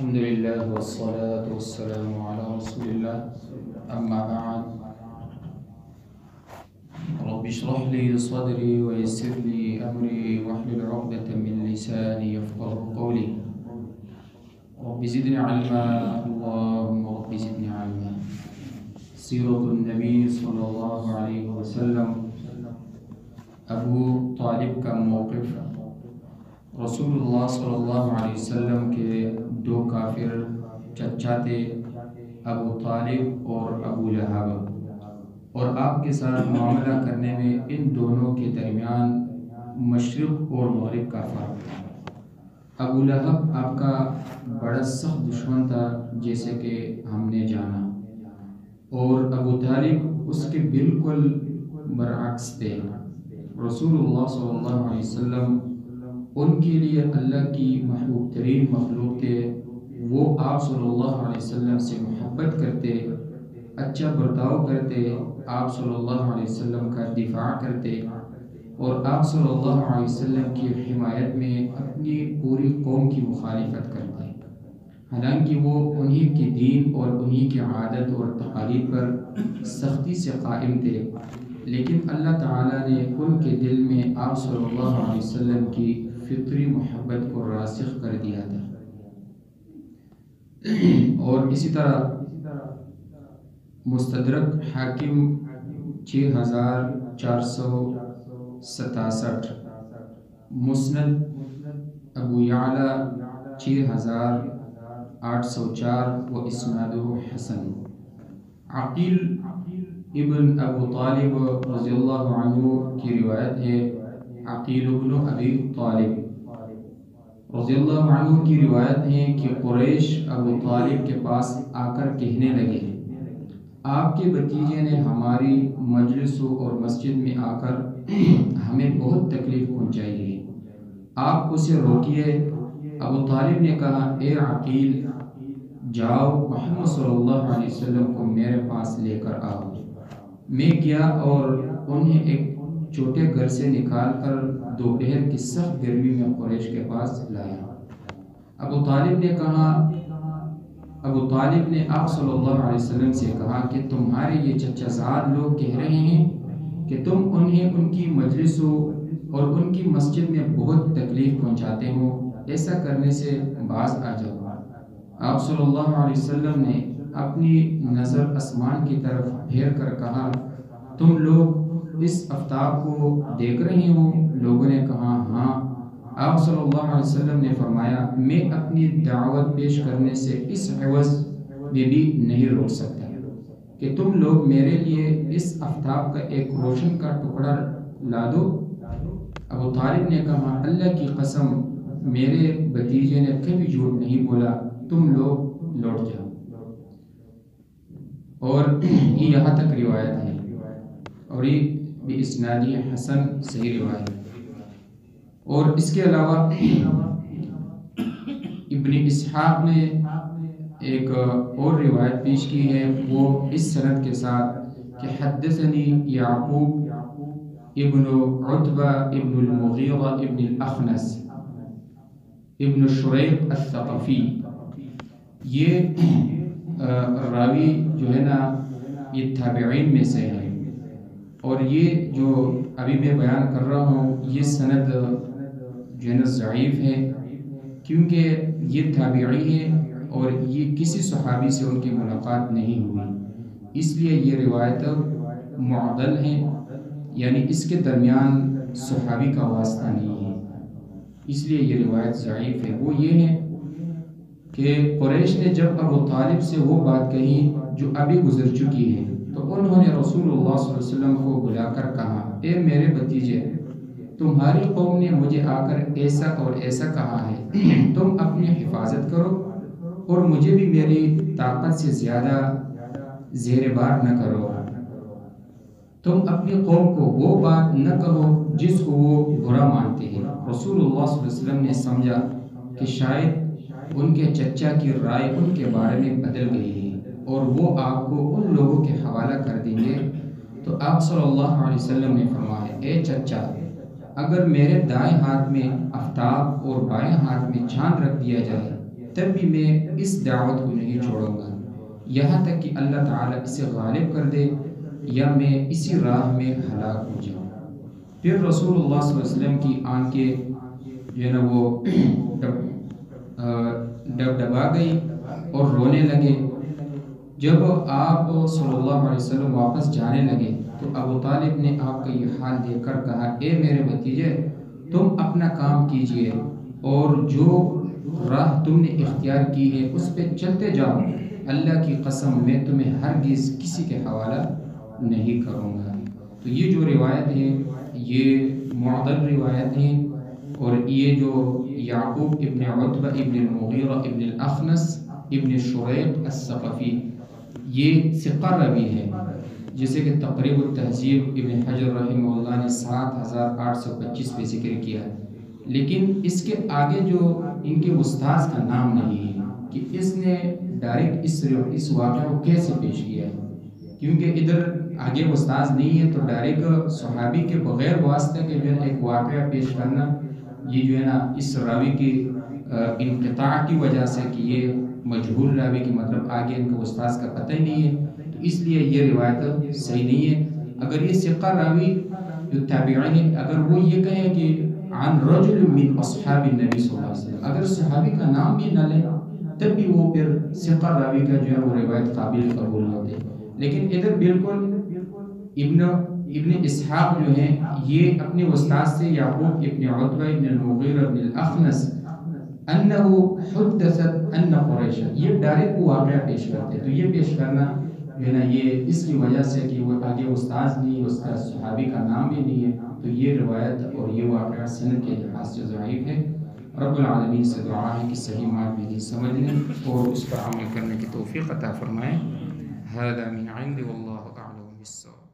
الحمد لله والصلاة والسلام على رسول الله أما بعد رب اشرح لي صدري ويسر لي أمري واحلل عقدة من لساني يفقهوا قولي رب زدني علما اللهم رب زدني علما. سیرۃ النبی صلی اللہ علیہ وسلم. ابو طالب کا موقف. رسول اللہ صلی اللہ علیہ وسلم کے دو کافر چچا تھے، ابو طالب اور ابو لہب، اور آپ کے ساتھ معاملہ کرنے میں ان دونوں کے درمیان مشرق اور مغرب کا فرق تھا. ابو لہب آپ کا بڑا سخت دشمن تھا جیسے کہ ہم نے جانا، اور ابو طالب اس کے بالکل برعکس تھے. رسول اللہ صلی اللہ علیہ وسلم ان کے لیے اللہ کی محبوب ترین مخلوق تھے. وہ آپ صلی اللہ علیہ وسلم سے محبت کرتے، اچھا برتاؤ کرتے، آپ صلی اللہ علیہ وسلم کا دفاع کرتے، اور آپ صلی اللہ علیہ وسلم کی حمایت میں اپنی پوری قوم کی مخالفت کرتے. حالانکہ وہ انہی کے دین اور انہی کی عادت اور تقالید پر سختی سے قائم تھے، لیکن اللہ تعالیٰ نے ان کے دل میں آپ صلی اللہ علیہ وسلم کی فطری محبت کو راسخ کر دیا تھا. اور اسی طرح مستدرک حاکم 6467، مسند ابو یعلا 6804 و اسنادہ حسن. عقیل ابن ابو طالب رضی اللہ عنہ کی روایت ہے. عقیل ابن ابی طالب رضی اللہ عنہ کی روایت ہے کہ قریش ابو طالب کے پاس آ کر کہنے لگے، آپ کے بھتیجے نے ہماری مجلسوں اور مسجد میں آ کر ہمیں بہت تکلیف پہنچائی ہے، آپ اسے روکیے. ابو طالب نے کہا، اے عقیل، جاؤ محمد صلی اللہ علیہ وسلم کو میرے پاس لے کر آؤ. میں گیا اور انہیں ایک چھوٹے گھر سے نکال کر دوپہر کی سخت گرمی میں قریش کے پاس لایا. ابو طالب نے آپ صلی اللہ علیہ وسلم سے کہا کہ تمہارے یہ چچا زاد لوگ کہہ رہے ہیں کہ تم انہیں ان کی مجلسوں اور ان کی مسجد میں بہت تکلیف پہنچاتے ہو، ایسا کرنے سے باز آ جاؤ. آپ صلی اللہ علیہ وسلم نے اپنی نظر آسمان کی طرف پھیر کر کہا، تم لوگ اس آفتاب کو دیکھ رہے ہو؟ لوگوں نے کہا، ہاں. آپ صلی اللہ علیہ وسلم نے فرمایا، میں اپنی دعوت پیش کرنے سے اس عوض میں بھی نہیں روک سکتا کہ تم لوگ میرے لیے اس آفتاب کا ایک روشن کا ٹکڑا لا دو. ابو طالب نے کہا، اللہ کی قسم، میرے بھتیجے نے کبھی جھوٹ نہیں بولا، تم لوگ لوٹ جاؤ. اور یہاں تک روایت ہے، اور یہ بھی اسنادی حسن صحیح روایت ہے. اور اس کے علاوہ ابن اسحاق نے ایک اور روایت پیش کی ہے، وہ اس سند کے ساتھ کہ حدثنی یعقوب ابن عتبہ ابن المغیرہ ابن الاخنس ابن شریق الثقفی. یہ راوی جو ہے نا، یہ تابعین میں سے ہے، اور یہ جو ابھی میں بیان کر رہا ہوں یہ سند جو ہے نا ضعیف ہے، کیونکہ یہ تابعی ہے اور یہ کسی صحابی سے ان کی ملاقات نہیں ہوئی، اس لیے یہ روایت معضل ہے، یعنی اس کے درمیان صحابی کا واسطہ نہیں ہے، اس لیے یہ روایت ضعیف ہے. وہ یہ ہے کہ قریش نے جب ابو طالب سے وہ بات کہی جو ابھی گزر چکی ہے، تو انہوں نے رسول اللہ صلی اللہ علیہ وسلم کو بلا کر کہا، اے میرے بھتیجے، تمہاری قوم نے مجھے آ کر ایسا اور ایسا کہا ہے، تم اپنی حفاظت کرو اور مجھے بھی میری طاقت سے زیادہ زیر بار نہ کرو. تم اپنی قوم کو وہ بات نہ کہو جس کو وہ برا مانتے ہیں. رسول اللہ صلی اللہ علیہ وسلم نے سمجھا کہ شاید ان کے چچا کی رائے ان کے بارے میں بدل گئی ہے اور وہ آپ کو ان لوگوں کے حوالہ کر دیں گے. تو آپ صلی اللہ علیہ وسلم نے فرمایا، اے چچا، اگر میرے دائیں ہاتھ میں آفتاب اور بائیں ہاتھ میں چاند رکھ دیا جائے تب بھی میں اس دعوت کو نہیں چھوڑوں گا یہاں تک کہ اللہ تعالیٰ اسے غالب کر دے یا میں اسی راہ میں ہلاک ہو جاؤں۔ پھر رسول اللہ صلی اللہ علیہ وسلم کی آنکھیں جو ہے نا وہ ڈبڈبا گئی اور رونے لگے۔ جب آپ صلی اللہ علیہ وسلم واپس جانے لگے تو ابو طالب نے آپ کا یہ حال دیکھ کر کہا، اے میرے بھتیجے، تم اپنا کام کیجئے اور جو راہ تم نے اختیار کی ہے اس پہ چلتے جاؤ، اللہ کی قسم میں تمہیں ہرگز کسی کے حوالہ نہیں کروں گا۔ تو یہ جو روایت ہے یہ معضل روایت ہے، اور یہ جو یعقوب ابن عتبہ ابن المغیرہ ابن الاخنس ابن شریق الثقفی یہ ثقہ راوی ہے، جسے کہ تقریب التہذیب ابن حجر رحمہ اللہ نے 7825 پہ ذکر کیا ہے، لیکن اس کے آگے جو ان کے استاذ کا نام نہیں ہے کہ اس نے ڈائریکٹ اس واقعہ کو کیسے پیش کیا ہے، کیونکہ ادھر آگے استاذ نہیں ہے تو ڈائریکٹ صحابی کے بغیر واسطے کے جو ہے ایک واقعہ پیش کرنا، یہ جو ہے نا اس راوی کی انقطاع کی وجہ سے کہ یہ مجہول راوی کی مطلب آگے ان کو استاذ کا پتہ ہی نہیں ہے، تو اس لیے یہ روایت صحیح نہیں ہے۔ اگر یہ ثقہ راوی جو تابعی ہے اگر وہ یہ کہیں کہ عن رجل من اصحاب النبی صلی اللہ علیہ وسلم، اگر صحابی کا نام بھی نہ لیں تب بھی وہ پھر ثقہ راوی کا جو ہے وہ روایت قابل قبول ہوتے، لیکن ادھر بالکل ابن اسحاق جو ہیں یہ اپنے استاد سے یعقوب ابن عتبہ ابن المغیرہ ابن الاخنس انہو حدثت ان قریش، یہ ڈائریکٹ واقعہ پیش کرتے، تو یہ پیش کرنا جو ہے نا یہ اس کی وجہ سے کہ وہ آگے استاد نہیں، اس کا صحابی کا نام بھی نہیں ہے، تو یہ روایت اور یہ واقعہ سند کے لحاظ سے ضعیف ہے۔ رب العالمین سے دعا ہے کہ صحیح معنی میں سمجھ لیں اور اس پر عمل کرنے کی توفیق عطا فرمائیں۔ هذا من عند والله اعلم بالصواب۔